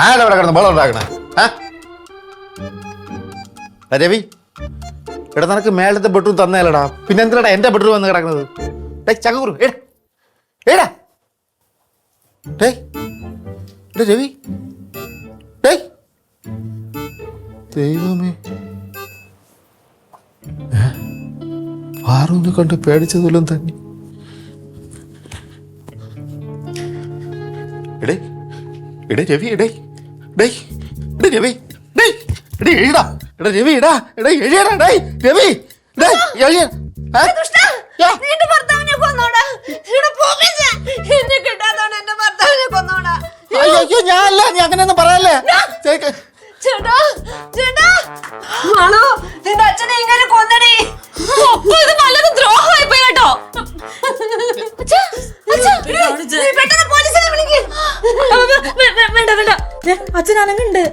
ആരാ ഇവിടെ കിടന്ന് ബഹളം ഉണ്ടാക്കണേ? രവി, ഇവിടെ നിനക്ക് മേളത്തെ ബെഡ്റൂം തന്നേലടാ, പിന്നെ എന്തിനാടാ എന്റെ ബെഡ്റൂം വന്ന് കിടക്കുന്നത്? ചക്കക്കുരു ഏടാ രവി, ദൈവമേ, പാറുവിനെ കണ്ട് പേടിച്ചതുപോലും തന്നെ. രവി രവി എഴുതാ രവി ഇടാ എഴുതിയടാ രവി അയ്യോ ഞാനല്ല, നീ അങ്ങനെയൊന്നും പറയല്ലേ. ചേട്ടാ ചേട്ടാ മാളു, നിന്റെ അച്ഛനെ ഇങ്ങനെ കൊന്നടി. ഇത് നല്ലത് ദ്രോഹമായി പോയി കേട്ടോ. പെട്ടെന്ന് പോലീസിനെ വിളിക്ക്. വേണ്ട വേണ്ട, അച്ഛൻ അനങ്ങുണ്ട്.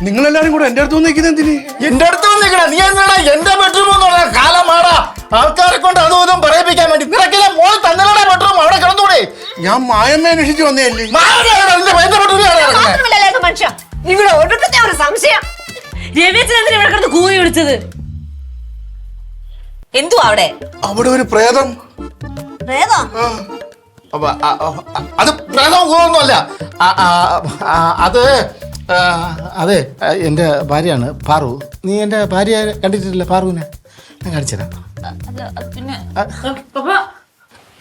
നിങ്ങളെല്ലാരും കൂടെ എന്റെ അടുത്ത് വന്നിരിക്കുന്നത് എന്തിന്? എന്റെ അടുത്ത് വന്നിരിക്കണ നീ എന്നാടാ എന്റെ ബെഡ്റൂം എന്ന് പറഞ്ഞ കാലമാടാ ആൾക്കാരെ കൊണ്ട് അതും ഇതും പറയിപ്പിക്കാൻ വേണ്ടി. നിനക്കില്ല മോൾ തന്നലയുടെ ബെഡ്റൂം അവിടെ കിടന്നൂടെ? ഞാൻ മായമ്മ അന്വേഷിച്ച് വന്നതല്ലേ. മനുഷ്യ ഇവിടെ ഒടുക്കത്തെ ഒരു സംശയം. രവിയച്ഛൻ ഇവിടെ കിടന്ന് കൂവി വിളിച്ചത് എന്തുവാ? അവിടെ ഒരു പ്രേതം. പ്രേതം? അത് പ്രേതം കൂവൊന്നുമല്ല. അത് അതെ എൻ്റെ ഭാര്യയാണ് പാറു. നീ എൻ്റെ ഭാര്യ കണ്ടിട്ടില്ല പാറുവിനെ? ഞാൻ കാണിച്ചു തരാം. പിന്നെ